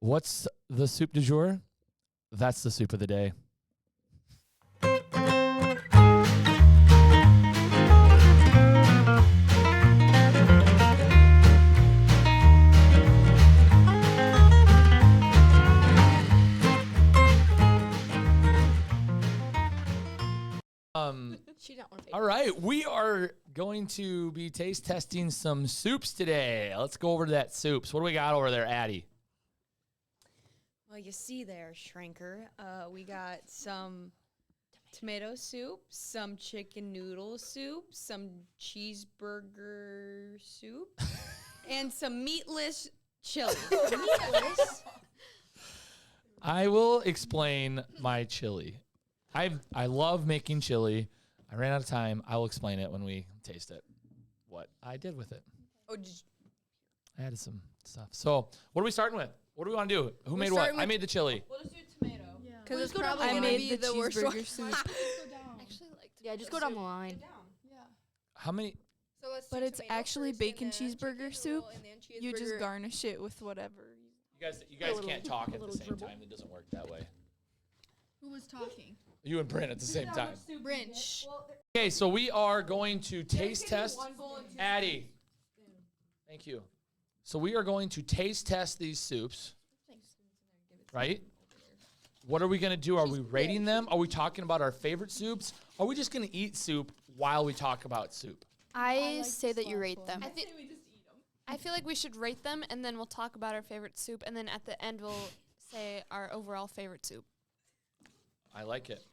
What's the soup du jour? That's the soup of the day. She don't want to. All right, we are going to be taste testing some soups today. Let's go over to that soups. What do we got over there, Addie? Well, you see there, Shrinker. We got some tomato soup, some chicken noodle soup, some cheeseburger soup, and some meatless chili. Meatless? I will explain my chili. I love making chili. I ran out of time. I will explain it when we taste it. What I did with it. Oh, I added some stuff. So, what are we starting with? What do we want to do? Who made what? I made the chili. We'll just do tomato. because We'll it's just go down probably the gonna line. be the worst one. soup. Actually, like Yeah, just go down the line. yeah. How many? So let's But do it's tomato actually first, bacon and then cheeseburger chicken soup. noodle, and then You just cheeseburger. garnish it with whatever. You guys little- can't talk a at the little same dribble. time. It doesn't work that way. Who was talking? You and Brent at the same time. Brinch. Okay, so we are going to taste test. Addie. Thank you. So we are going to taste test these soups. Right? What are we going to do? Are we rating them? Are we talking about our favorite soups? Are we just going to eat soup while we talk about soup? I say that you rate them. I feel like we should rate them, and then we'll talk about our favorite soup, and then at the end we'll say our overall favorite soup. I like it.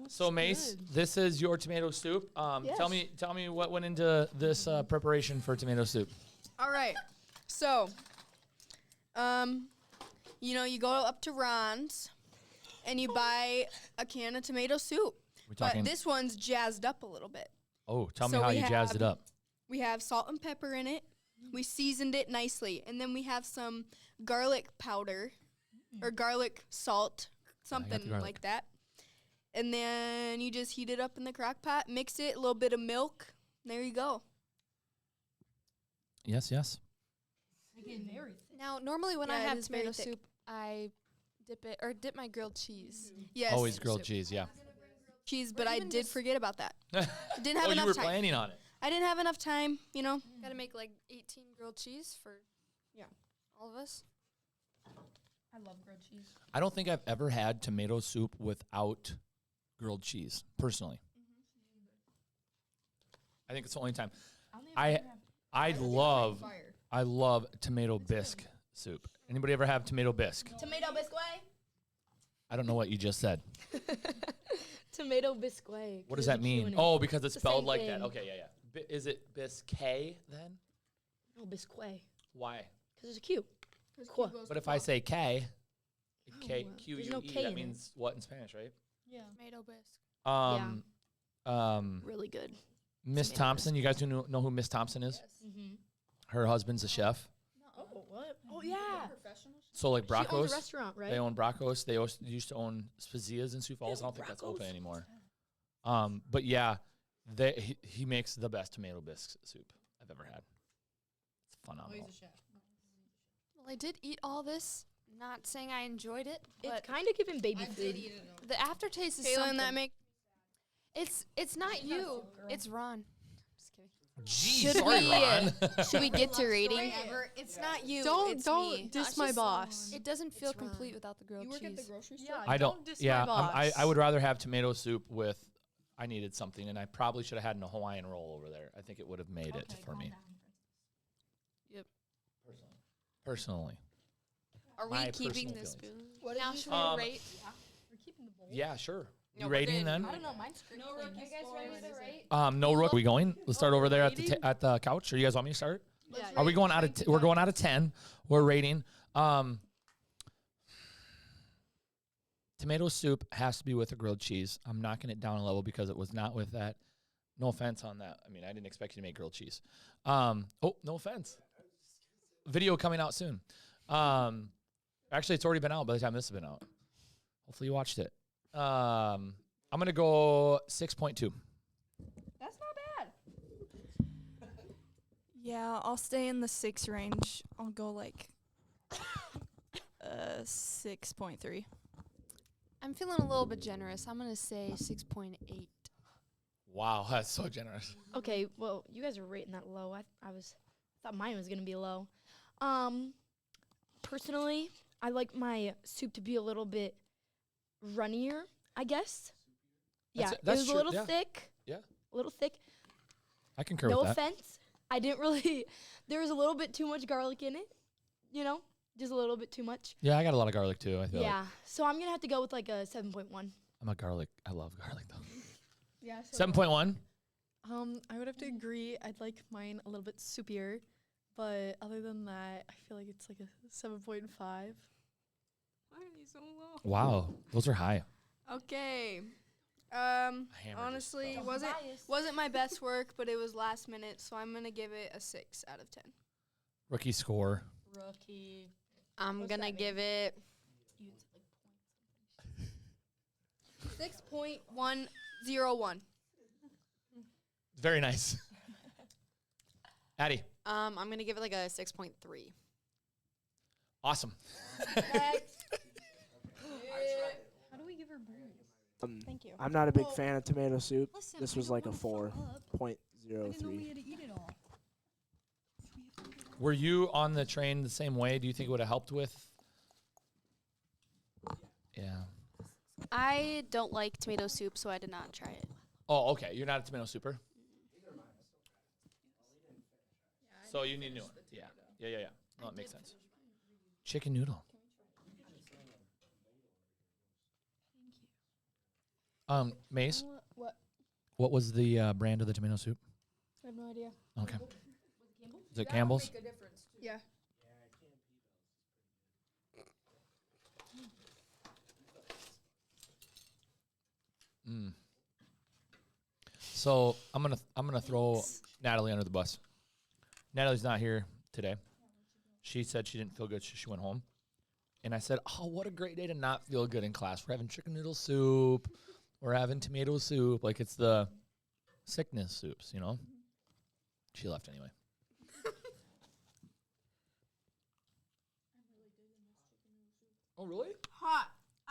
So Mace, this is your tomato soup. Tell me what went into this preparation for tomato soup. All right. So, you go up to Ron's and you buy a can of tomato soup. We're talking. But this one's jazzed up a little bit. Oh, tell me so how we you jazzed it have- up. We have salt and pepper in it. We seasoned it nicely. And then we have some garlic powder or garlic salt, something garlic. like that. And then you just heat it up in the crock pot, mix it, a little bit of milk. There you go. Yes, yes. Now, normally when I Yeah, it have is very tomato thick. soup, I dip my grilled cheese. Yes. Always grilled soup. cheese, yeah. cheese, but I even did just- forget about that. Didn't have Oh, you enough were time. planning on it. I didn't have enough time, Gotta make like 18 grilled cheese for all of us. I love grilled cheese. I don't think I've ever had tomato soup without grilled cheese, personally. I think it's the only time. I love tomato bisque soup. Anybody ever have tomato bisque? Tomato biscuit. I don't know what you just said. Tomato biscuit. What does that mean? Oh, because it's the spelled same like that. thing. Okay, yeah. Is it bisque then? No, biscuit. Why? Because there's a Q. Qua. But if I say K, K No, Q there's U no E, K that in it. means what in Spanish, right? Yeah. Tomato bisque. Really good. Miss Tomato Thompson. You guys do know who Miss Thompson is? Mm-hmm. Her husband's a chef. Oh, what? Oh, yeah. So like She owns Bracos, a restaurant, right? they own Bracos. They used to own Spazia's in Sioux Falls. I don't think that's open anymore. But yeah, he makes the best tomato bisque soup I've ever had. It's phenomenal. Well, I did eat all this. Not saying I enjoyed it, It's but kind of giving baby food. the aftertaste is Kaylin, something. that make It's not you. It's Ron. Just kidding. Jeez, Should sorry, we, Ron. Should we get to rating? Whatever. It's not you. Don't it's me. diss it's my just- boss. It doesn't feel Ron. complete without the grilled cheese. grocery Yeah, I don't. diss Yeah, my I boss. would rather have tomato soup with. I needed something, and I probably should have had a Hawaiian roll over there. I think it would have made it for me. Yep. Personally. Are My we keeping personal this feelings. spoon? Now should Um, we rate? Yeah, sure. No, You we're rating good. then? I don't know. Mine's You guys ready to rate? No rook. We going? Let's start over there at the couch. Or you guys want me to start? Yeah. Are we going out of? We're going out of 10. We're rating. Tomato soup has to be with a grilled cheese. I'm knocking it down a level because it was not with that. No offense on that. I mean, I didn't expect you to make grilled cheese. Oh, no offense. Video coming out soon. Actually, it's already been out by the time this has been out. Hopefully you watched it. I'm gonna go 6.2. That's not bad. Yeah, I'll stay in the 6 range. I'll go like 6.3. I'm feeling a little bit generous. I'm gonna say 6.8. Wow, that's so generous. Okay, well, you guys are rating that low. I thought mine was gonna be low. Personally, I like my soup to be a little bit runnier, I guess. That's Yeah, it. That's it was true, a little yeah. thick. Yeah. A little thick. I concur No with that. offense. I didn't really there was a little bit too much garlic in it, you know? Just a little bit too much. Yeah, I got a lot of garlic too. I feel like Yeah. So I'm going to have to go with like a 7.1. I'm a garlic. I love garlic though. Yeah. 7.1. I would have to agree. I'd like mine a little bit soupier, but other than that, I feel like it's like a 7.5. Why are these so low? Wow, those are high. Okay. Hammered this Honestly, stuff. wasn't my best work, but it was last minute, so I'm gonna give it a 6 out of 10. Rookie score. Rookie. I'm gonna give it 6.101. Very nice. Addie, I'm gonna give it like a 6.3. awesome. How do we give her burgers? Thank you. I'm not a big fan of tomato soup. This was like a 4.03. Were you on the train the same way? Do you think it would have helped with? Yeah. I don't like tomato soup, so I did not try it. Oh, okay. You're not a tomato souper? So you need a new one. Yeah. Yeah. No, it makes sense. Chicken noodle. Mace, What? what was the brand of the tomato soup? I have no idea. Okay. Is it Campbell's? Yeah. So I'm gonna throw Natalie under the bus. Natalie's not here today. She said she didn't feel good, so she went home. And I said, "Oh, what a great day to not feel good in class. We're having chicken noodle soup. We're having tomato soup. Like it's the sickness soups, you know." She left anyway. Oh really? Hot.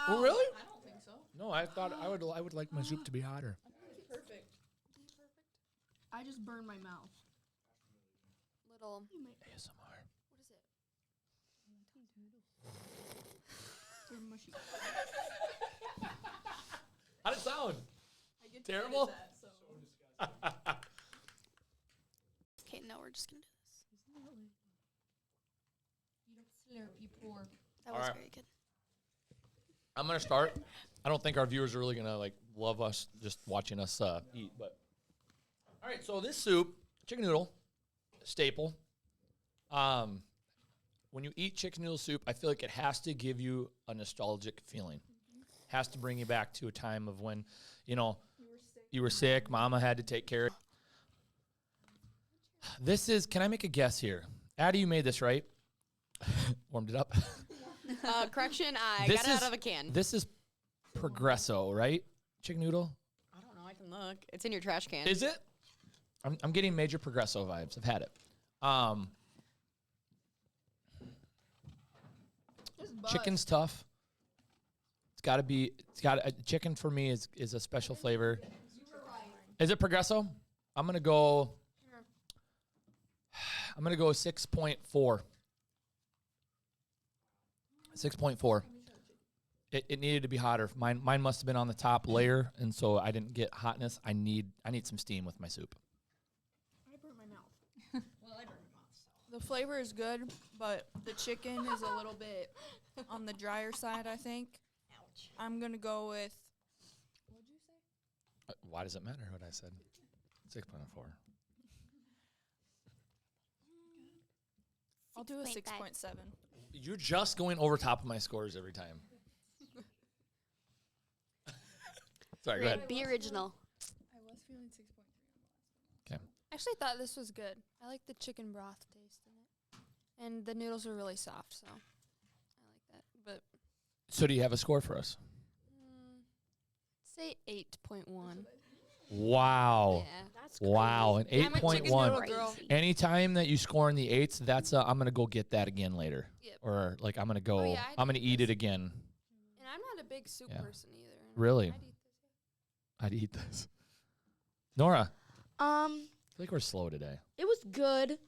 Oh really? I don't think so. No, I thought I would like my soup to be hotter. Perfect. I just burned my mouth. Little. ASMR. What is it? They're mushy. How'd it sound? I get Terrible? That, so. Okay, no, we're just gonna do this. That was Alright. very good. I'm gonna start. I don't think our viewers are really gonna like love us just watching us eat, but all right. So this soup, chicken noodle, staple. When you eat chicken noodle soup, I feel like it has to give you a nostalgic feeling. Has to bring you back to a time of when, you know, you were sick. Mama had to take care of. This is. Can I make a guess here? Addie, you made this right. Warmed it up. Correction, I This got it is- out of a can. This is Progresso, right? Chicken noodle. I don't know. I can look. It's in your trash can. Is it? I'm getting major Progresso vibes. I've had it. Chicken's tough. It's got to be. Chicken for me is a special flavor. Is it Progresso? I'm gonna go 6.4. 6.4. It needed to be hotter. Mine must have been on the top layer, and so I didn't get hotness. I need some steam with my soup. I burned my mouth. Well, I burned my mouth. The flavor is good, but the chicken is a little bit on the drier side, I think. Ouch. I'm going to go with, what did you say? Why does it matter what I said? 6.4. I'll do a 6.5. 6.7. You're just going over top of my scores every time. Sorry, go ahead. Be original. I was feeling 6.3. Okay. I actually thought this was good. I like the chicken broth taste in it. And the noodles are really soft, so I like that. But So do you have a score for us? say 8.1. Wow. Yeah. That's Wow. An I'm a chicken 8.1. noodle girl. Anytime that you score in the 8s, that's I'm going to go get that again later. Yep. Or like I'm going to go, yeah, I'd I'm going to eat eat it this. again. And I'm not a big soup Yeah. person either. Really? I'd eat this. I'd eat this. Nora, I Um, feel like we're slow today. it was good.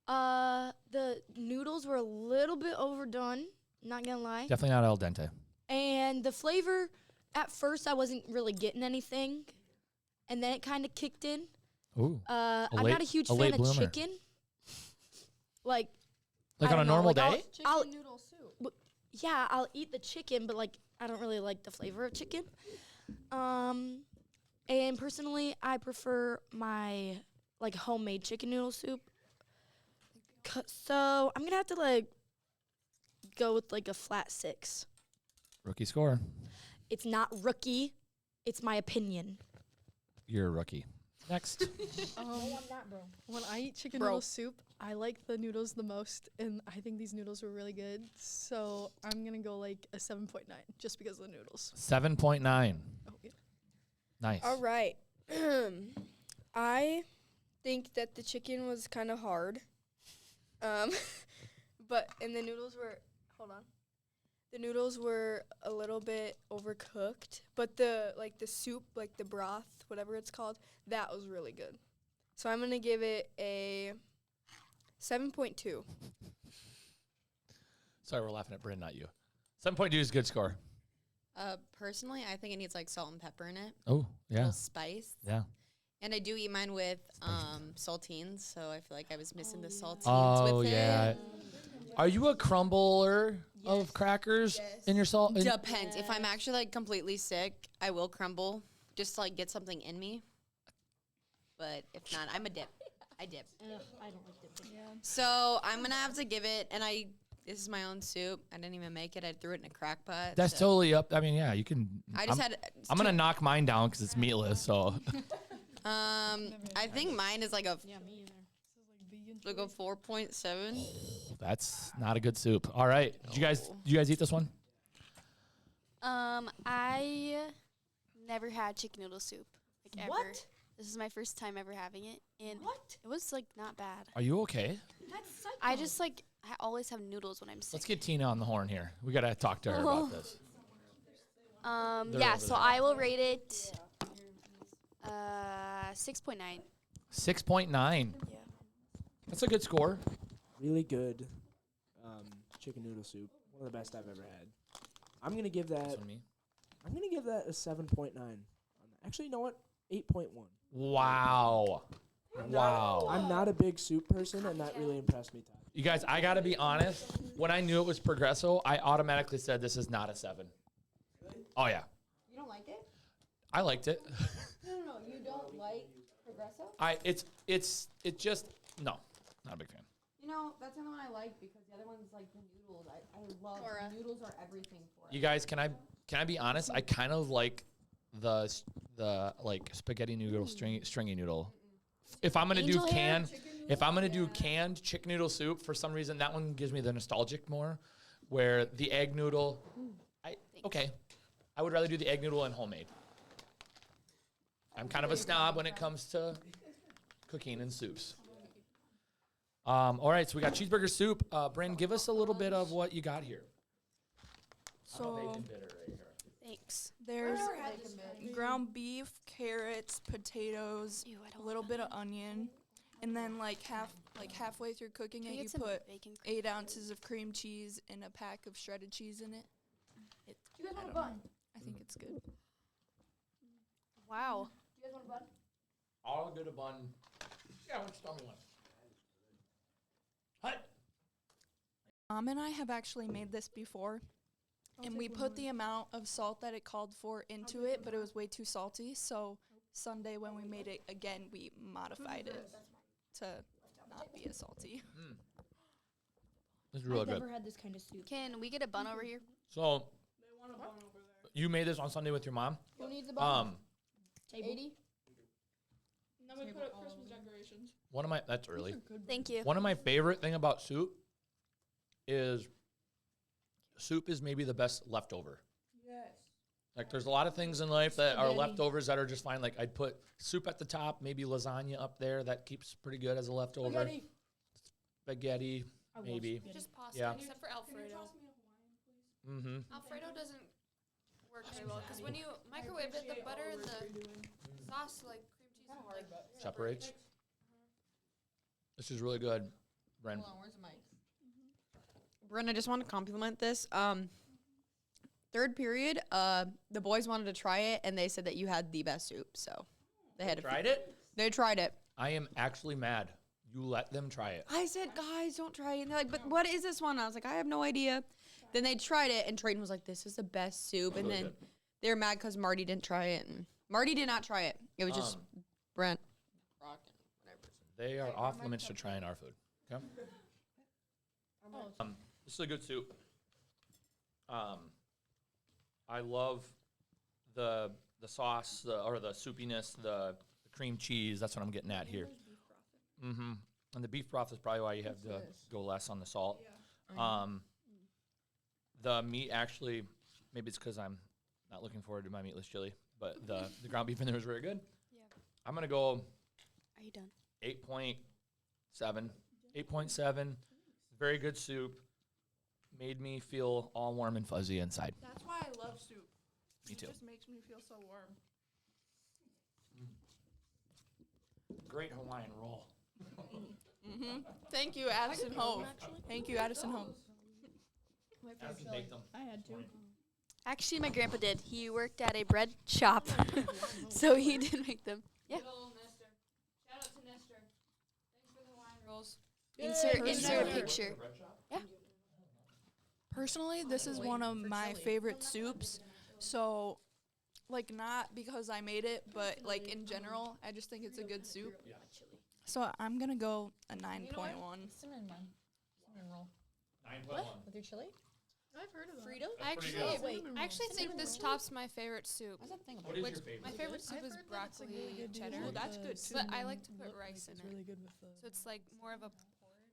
The noodles were a little bit overdone. Not gonna lie. Definitely not al dente. And the flavor, at first I wasn't really getting anything, and then it kind of kicked in. Ooh. I'm late- not a huge a late fan of bloomer. chicken. Like, Like I on a don't know, normal like, day? I'll- noodle soup. yeah, I'll eat the chicken, but like I don't really like the flavor of chicken. And personally, I prefer my like homemade chicken noodle soup. So I'm gonna have to like go with like a flat 6. Rookie score. It's not rookie. It's my opinion. You're a rookie. Next. When I eat chicken Bro. noodle soup, I like the noodles the most, and I think these noodles were really good. So I'm gonna go like a 7.9 just because of the noodles. 7.9. Oh, yeah. Nice. All right. I think that the chicken was kind of hard. But and the noodles were The noodles were a little bit overcooked, but the soup, like the broth, whatever it's called, that was really good. So I'm going to give it a 7.2. Sorry, we're laughing at Bryn, not you. 7.2 is a good score. Personally, I think it needs like salt and pepper in it. Oh, A yeah. little spice. Yeah. And I do eat mine with saltines, so I feel like I was missing the saltines Oh, with yeah. it. Are you a crumbler of crackers in your salt? Depends. If I'm actually like completely sick, I will crumble just to like get something in me. But if not, I'm a dip. I dip. I don't like dipping. So I'm gonna have to give it, and this is my own soup. I didn't even make it. I threw it in a crock pot. That's so totally up. I mean, yeah, you can. I just I'm, had. I'm going to knock mine down because it's meatless, so. I think mine is like a Yeah, me either. like a 4.7. That's not a good soup. All right. Did you guys eat this one? I never had chicken noodle soup. Like, ever. What? This is my first time ever having it, and it was like not bad. Are you okay? That's psycho. I just like always have noodles when I'm sick. Let's get Tina on the horn here. We got to talk to her Oh. about this. They're Yeah, over so there. I will rate it 6.9. 6.9. Yeah. That's a good score. Really good chicken noodle soup. One of the best I've ever had. I'm gonna give that. This one me. I'm gonna give that a 7.9. Actually, you know what? 8.1. Wow. Wow. I'm not a big soup person, and that really impressed me, Todd. You guys, I got to be honest. When I knew it was Progresso, I automatically said this is not a 7. Oh, yeah. You don't like it? I liked it. No. You don't like Progresso? It just, no, not a big fan. You know, that's the only one I like because the other one's like the noodles. I love noodles are everything for it. You guys, can I be honest? I kind of like the like spaghetti noodle, stringy noodle. If I'm gonna Angel do hair? canned chicken noodle soup, for some reason that one gives me the nostalgic more. Where the egg noodle, I would rather do the egg noodle and homemade. I'm kind of a snob when it comes to cooking and soups. All right, so we got cheeseburger soup. Bryn, give us a little bit of what you got here. So Thanks. there's ground beef, carrots, potatoes, Ew, I don't a little want bit of onion, and then halfway through cooking Can it, we you get some put bacon crumb? 8 ounces of cream cheese and a pack of shredded cheese in it. You guys I want a don't bun? know. I think it's good. Wow. You guys want a bun? I'll get a bun. Yeah, why don't you tell me one? Hut. Mom and I have actually made this before, and we put the amount of salt that it called for into it, but it was way too salty. So Sunday when we made it again, we modified it to not be as salty. This is really I've good. never had this kind of soup. Can we get a bun over here? So, you made this on Sunday with your mom? Who needs a bun? 80. And then we put up Christmas decorations. That's early. Thank you. One of my favorite thing about soup is maybe the best leftover. Yes. Like, there's a lot of things in life that are Spaghetti. leftovers that are just fine. Like, I'd put soup at the top, maybe lasagna up there. That keeps pretty good as a leftover. Spaghetti, maybe. Just pasta, Yeah. except for Alfredo. Mm-hmm. Alfredo doesn't work very well because when you microwave it, the butter and the sauce, like cream cheese, like Separates. This is really good, Bren. Where's the mic? Bryn, I just want to compliment this. Third period, the boys wanted to try it, and they said that you had the best soup. So they had Tried it? They tried it. I am actually mad. You let them try it. I said, guys, don't try it. And they're like, but what is this one? I was like, I have no idea. Then they tried it, and Trayton was like, this is the best soup. And Really then good. they were mad because Marty didn't try it. And Marty did not try it. It was just Brent. They are off limits to trying our food. Okay. This is a good soup. I love the sauce, or the soupiness, the cream cheese. That's what I'm getting at here. Mm-hmm. And the beef broth is probably why you have to go less on the salt. The meat actually, maybe it's because I'm not looking forward to my meatless chili, but the ground beef in there was very good. Yeah. I'm gonna go Are you done? 8.7. 8.7. Very good soup. Made me feel all warm and fuzzy inside. That's why I love soup. Me too. It just makes me feel so warm. Great Hawaiian roll. Thank you, Addison Hove. Thank you, Addison Hove. Make them. I had to. Actually, my grandpa did. He worked at a bread shop, so he did make them. Yeah. Good old Nestor. Shout out to Nestor. Thanks for the wine rolls. Insert a picture. Personally, this is one of my favorite soups. So, like, not because I made it, but like in general, I just think it's a good soup. So I'm gonna go a 9.1. Cinnamon bun. Cinnamon roll. 9.1. With your chili? I've heard of that. Frito? I actually think this tops my favorite soup. What's that thing about? What is Which your favorite? my favorite soup is broccoli and cheddar. Well, that's good too. But I like to put rice in It's it. really good with the. So it's like more of a porridge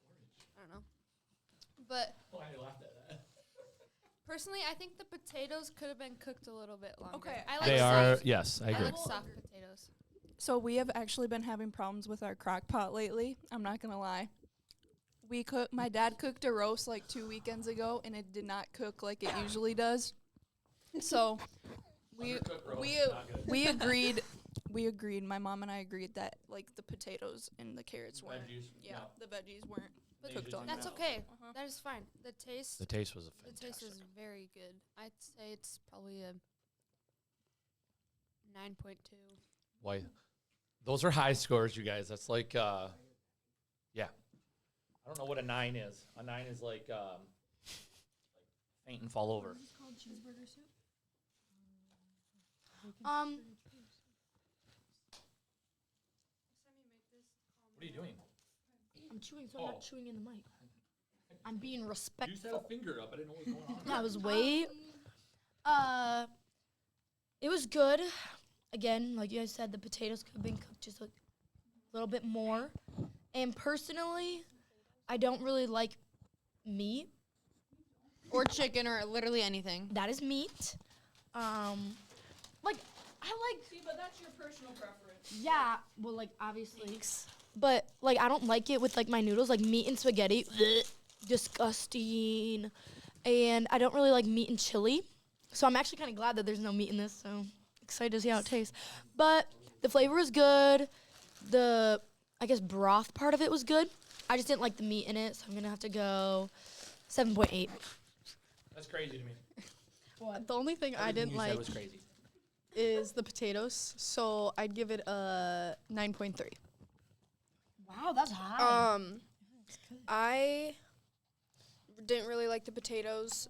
kind of. I don't know. But Why you laughed at that? personally, I think the potatoes could have been cooked a little bit longer. Okay. I like They are, soft, yes, I I agree. like soft potatoes. So we have actually been having problems with our crock pot lately. I'm not gonna lie. My dad cooked a roast like 2 weekends ago, and it did not cook like it usually does. So we agreed. My mom and I agreed that like the potatoes and the carrots weren't. The veggies weren't cooked on. That's okay. That is fine. The taste The taste was the fantastic. taste is very good. I'd say it's probably a 9.2. Why? Those are high scores, you guys. That's like, yeah. I don't know what a 9 is. A 9 is like faint and fall over. What are you doing? I'm chewing, so I'm not chewing in the mic. I'm being You just respectful. had a finger up. I didn't know what was going on. That was way. It was good. Again, like you guys said, the potatoes could have been cooked just a little bit more. And personally, I don't really like meat. Or chicken or literally anything. That is meat. Like I like. See, but that's your personal preference. Yeah. Well, like obviously. But like I don't like it with like my noodles, like meat and spaghetti. Blech, disgusting. And I don't really like meat and chili. So I'm actually kind of glad that there's no meat in this. So excited to see how it tastes. But the flavor was good. The I guess broth part of it was good. I just didn't like the meat in it, so I'm gonna have to go 7.8. That's crazy to me. The only thing I Everything didn't you said like was crazy. is the potatoes, so I'd give it a 9.3. Wow, that's high. I didn't really like the potatoes.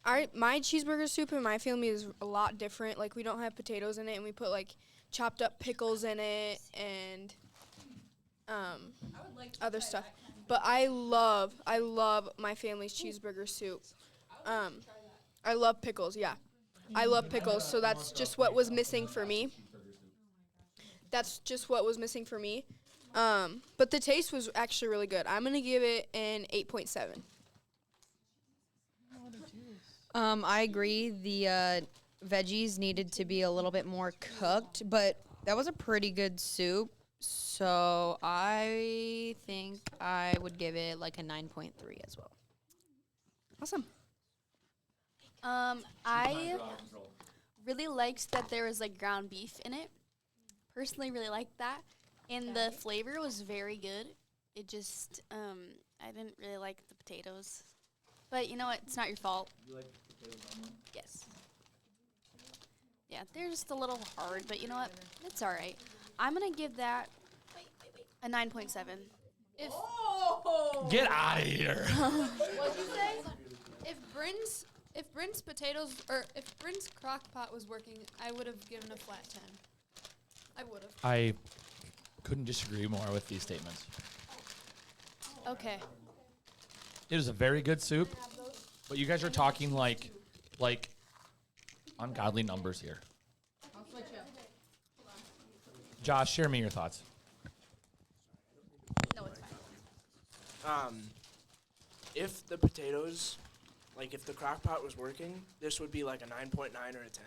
My cheeseburger soup in my family is a lot different. Like we don't have potatoes in it, and we put like chopped up pickles in it and other stuff. But I love my family's cheeseburger soup. I love pickles. Yeah, I love pickles. So that's just what was missing for me. That's just what was missing for me. But the taste was actually really good. I'm gonna give it an 8.7. I agree. The veggies needed to be a little bit more cooked, but that was a pretty good soup. So I think I would give it like a 9.3 as well. Awesome. I really liked that there was like ground beef in it. Personally, really liked that, and the flavor was very good. It just, I didn't really like the potatoes, but you know what? It's not your fault. You like potatoes on one? Yes. Yeah, they're just a little hard, but you know what? It's all right. I'm gonna give that a 9.7. If Get out of here. what'd you say? If Bryn's potatoes or if Bryn's crock pot was working, I would have given a flat 10. I would have. I couldn't disagree more with these statements. Okay. It is a very good soup, but you guys are talking like ungodly numbers here. Josh, share me your thoughts. No, it's fine. If the potatoes, like if the crock pot was working, this would be like a 9.9 or a 10.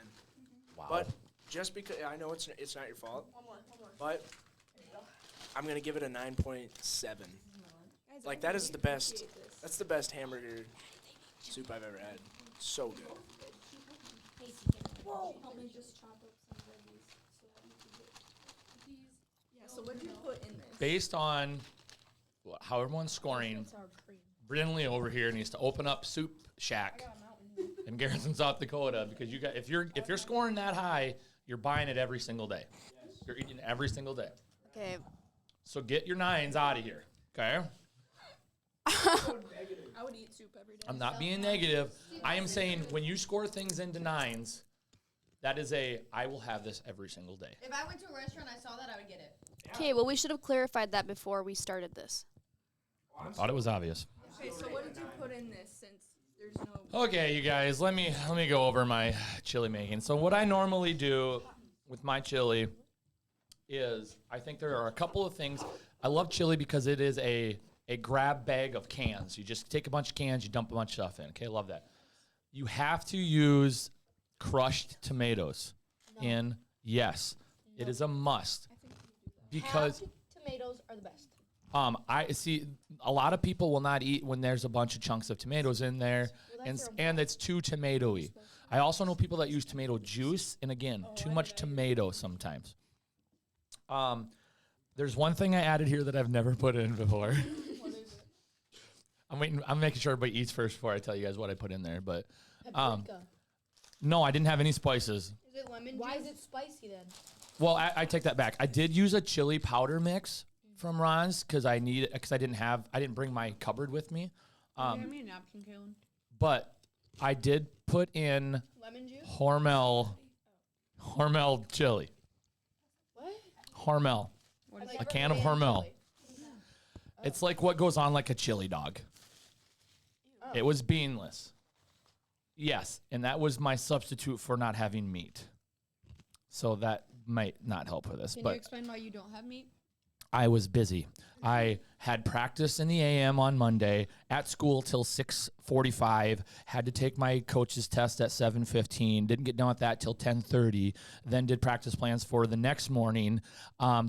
Wow. But just because I know it's not your fault, but I'm gonna give it a 9.7. Like that is the best. That's the best hamburger soup I've ever had. So good. Yeah, so what did you put in this? Based on how everyone's scoring, Brindley over here needs to open up Soup Shack in Garrison, South Dakota, because you got if you're scoring that high, you're buying it every single day. You're eating it every single day. Okay. So get your 9s out of here, okay? I would eat soup every day. I'm not being negative. I am saying when you score things into 9s, that is I will have this every single day. If I went to a restaurant, I saw that, I would get it. Okay, well, we should have clarified that before we started this. Thought it was obvious. Okay, so what did you put in this since there's no... Okay, you guys, let me go over my chili making. So what I normally do with my chili is I think there are a couple of things. I love chili because it is a grab bag of cans. You just take a bunch of cans, you dump a bunch of stuff in. Okay, love that. You have to use crushed tomatoes in. Yes, it is a must because Halved tomatoes are the best. I see a lot of people will not eat when there's a bunch of chunks of tomatoes in there, and it's too tomatoey. I also know people that use tomato juice, and again, too much tomato sometimes. There's one thing I added here that I've never put in before. I'm making sure everybody eats first before I tell you guys what I put in there. But no, I didn't have any spices. Is it lemon? Why is it spicy then? Well, I take that back. I did use a chili powder mix from Ron's because I didn't bring my cupboard with me. Hand me a napkin, Kaylin. But I did put in Lemon juice? Hormel chili. What? Hormel. A can of Hormel. It's like what goes on like a chili dog. It was beanless. Yes, and that was my substitute for not having meat. So that might not help with this. Can but you explain why you don't have meat? I was busy. I had practice in the AM on Monday, at school till 6:45, had to take my coach's test at 7:15, didn't get done with that till 10:30, then did practice plans for the next morning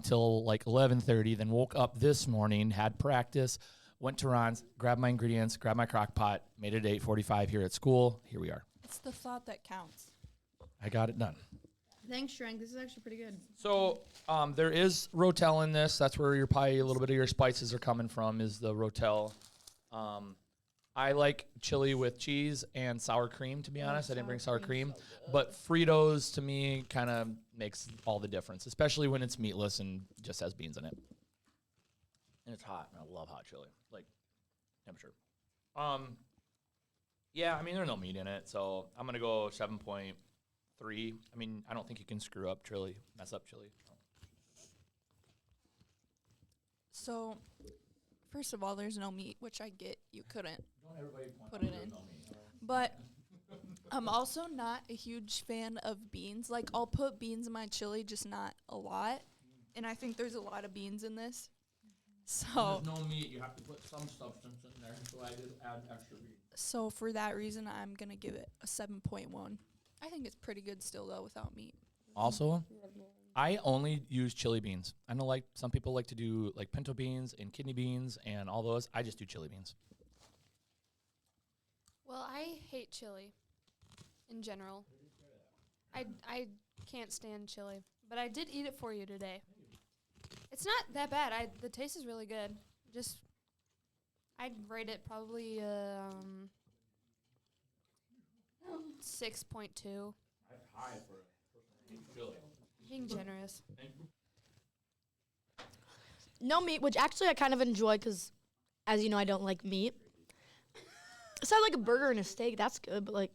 till like 11:30, then woke up this morning, had practice, went to Ron's, grabbed my ingredients, grabbed my crock pot, made it 8:45 here at school. Here we are. It's the thought that counts. I got it done. Thanks, Shrink. This is actually pretty good. So there is Rotel in this. That's where your probably a little bit of your spices are coming from is the Rotel. I like chili with cheese and sour cream, to be honest. I didn't bring sour cream. But Fritos, to me, kind of makes all the difference, especially when it's meatless and just has beans in it. And it's hot. I love hot chili, like temperature. Yeah, I mean, there's no meat in it, so I'm going to go 7.3. I mean, I don't think you can screw up chili, mess up chili. So, first of all, there's no meat, which I get. You couldn't put it in. But I'm also not a huge fan of beans. Like, I'll put beans in my chili, just not a lot. And I think there's a lot of beans in this. So There's no meat. You have to put some substance in there, so I just add extra beans. So for that reason, I'm gonna give it a 7.1. I think it's pretty good still though without meat. Also, I only use chili beans. I know like some people like to do like pinto beans and kidney beans and all those. I just do chili beans. Well, I hate chili in general. I can't stand chili, but I did eat it for you today. It's not that bad. The taste is really good. Just I'd rate it probably 6.2. That's high for a person who hates chili. Being generous. No meat, which actually I kind of enjoy because, as you know, I don't like meat. So I like a burger and a steak. That's good, but like,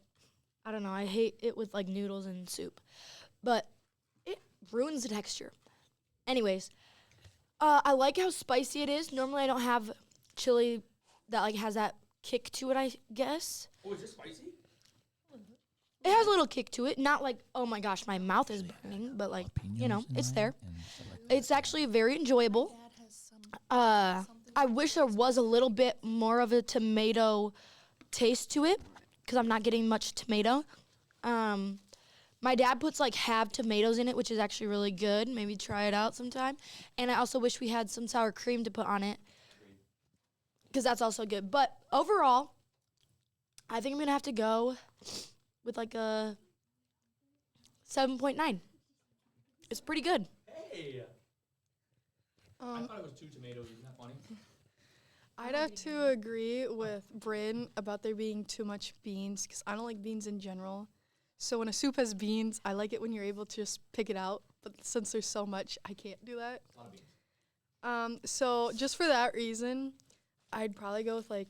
I don't know. I hate it with like noodles and soup, but it ruins the texture. Anyways, I like how spicy it is. Normally, I don't have chili that like has that kick to it, I guess. Oh, is it spicy? It has a little kick to it. Not like, oh my gosh, my mouth is burning, but like, you know, it's there. It's actually very enjoyable. I wish there was a little bit more of a tomato taste to it because I'm not getting much tomato. My dad puts like half tomatoes in it, which is actually really good. Maybe try it out sometime. And I also wish we had some sour cream to put on it because that's also good. But overall, I think I'm going to have to go with like a 7.9. It's pretty good. Hey. I thought it was 2 tomatoes. Isn't that funny? I'd have to agree with Bryn about there being too much beans because I don't like beans in general. So when a soup has beans, I like it when you're able to just pick it out. But since there's so much, I can't do that. A lot of beans. So just for that reason, I'd probably go with like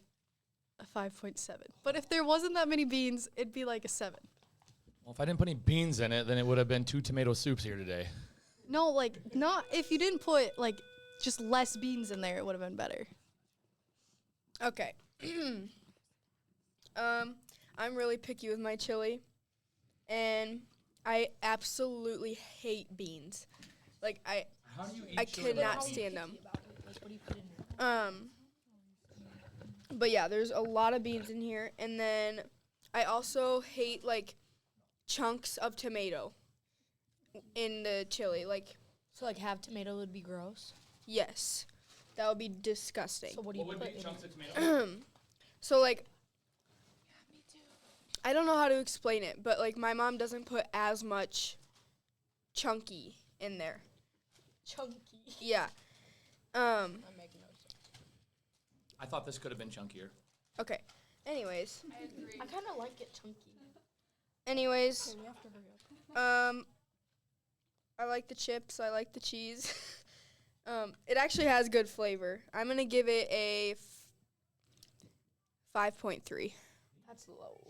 a 5.7. But if there wasn't that many beans, it'd be like a 7. Well, if I didn't put any beans in it, then it would have been 2 tomato soups here today. No, like not if you didn't put like just less beans in there, it would have been better. Okay. I'm really picky with my chili, and I absolutely hate beans. Like How do you eat I chili cannot without beans? stand them. But yeah, there's a lot of beans in here, and then I also hate like chunks of tomato in the chili. Like, So like half tomato would be gross. yes, that would be disgusting. So what do you What would put be in chunks it? of tomato? So like, I don't know how to explain it, but like my mom doesn't put as much chunky in there. Chunky. Yeah. I thought this could have been chunkier. Okay. Anyways. I kind of like it chunky. Anyways. I like the chips. I like the cheese. It actually has good flavor. I'm gonna give it a 5.3. That's low.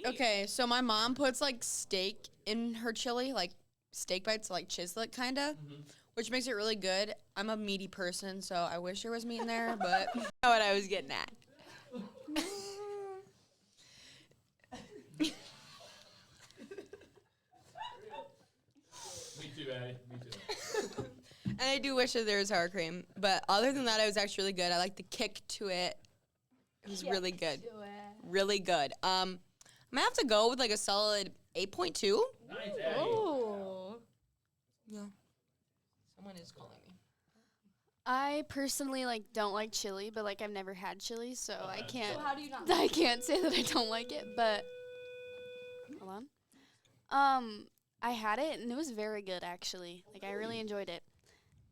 Okay, so my mom puts like steak in her chili, like steak bites, like chislet kinda, which makes it really good. I'm a meaty person, so I wish there was meat in there, but you know what I was getting at. Me too, Addie. Me too. And I do wish that there was sour cream, but other than that, it was actually really good. I like the kick to it. It was really good. Really good. I'm gonna have to go with like a solid 8.2. Nice, Addie. Oh. Yeah. Someone is calling me. I personally like don't like chili, but like I've never had chili, so I can't. So how do you not? I can't say that I don't like it, but hold on. I had it and it was very good actually. Like I really enjoyed it.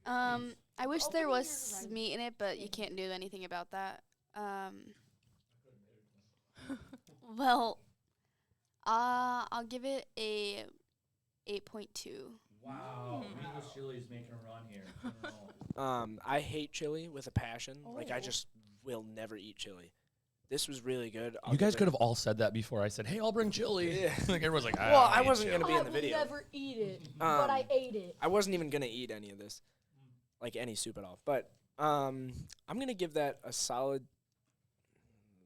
I wish there was meat in it, but you can't do anything about that. Well, I'll give it a 8.2. Wow. Meatless chili is making a run here. I don't know. I hate chili with a passion. Like I just will never eat chili. This was really good. You guys could have all said that before I said, "Hey, I'll bring chili." Yeah. Like everyone's like, Well, I hate wasn't chili." gonna be in the video. I would never eat it, but I ate it. I wasn't even gonna eat any of this, like any soup at all. But I'm gonna give that a solid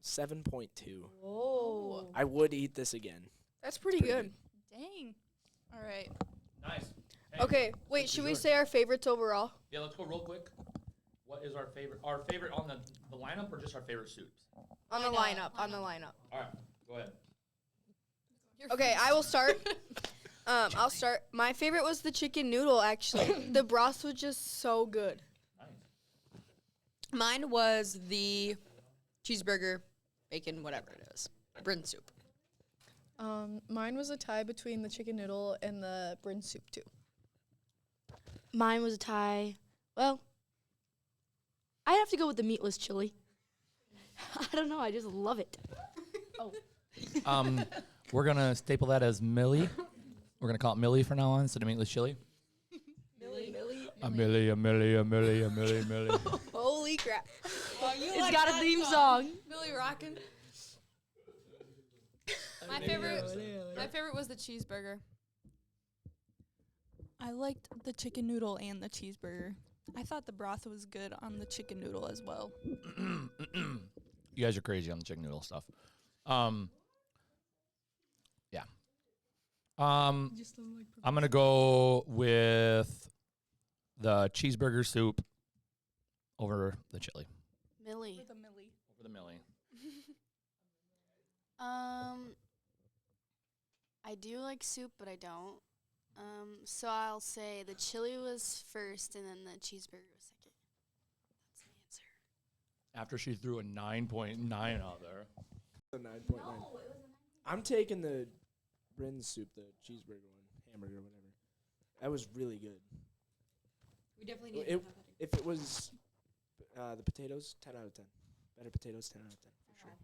7.2. Whoa. I would eat this again. That's pretty good. Dang. All right. Nice. Hey, Okay, wait, this should is we yours. say our favorites overall? Yeah, let's go real quick. What is our favorite? Our favorite on the lineup, or just our favorite soups? On the lineup. On the lineup. All right, go ahead. Okay, I will start. I'll start. My favorite was the chicken noodle, actually. The broth was just so good. Nice. Mine was the cheeseburger, bacon, whatever it is, Brin soup. Mine was a tie between the chicken noodle and the Brin soup too. Mine was a tie. Well, I'd have to go with the meatless chili. I don't know. I just love it. We're gonna staple that as Millie. We're gonna call it Millie from now on instead of meatless chili. A Millie. Holy crap. It's got a theme song. Billy rockin'. My favorite was the cheeseburger. I liked the chicken noodle and the cheeseburger. I thought the broth was good on the chicken noodle as well. You guys are crazy on the chicken noodle stuff. Yeah. I'm gonna go with the cheeseburger soup over the chili. Millie. With a Millie. Over the Millie. I do like soup, but I don't. So I'll say the chili was first, and then the cheeseburger was second. That's my answer. After she threw a 9.9 out there. A 9.9. I'm taking the Brin soup, the cheeseburger one, hamburger, whatever. That was really good. We definitely need if it was the potatoes, 10 out of 10. Better potatoes, 10 out of 10 for sure.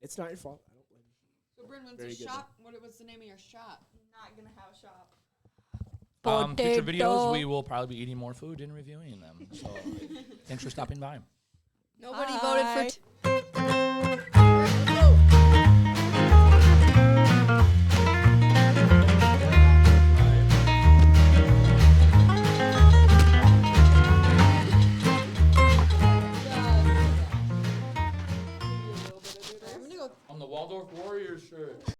It's not your fault. I don't blame you. So, Bryn, what's Very your good, shop? What's the name of your shop? Not gonna have a shop. Future videos, we will probably be eating more food and reviewing them. So, thanks for stopping by. Nobody voted for. On the Waldorf Warriors shirt.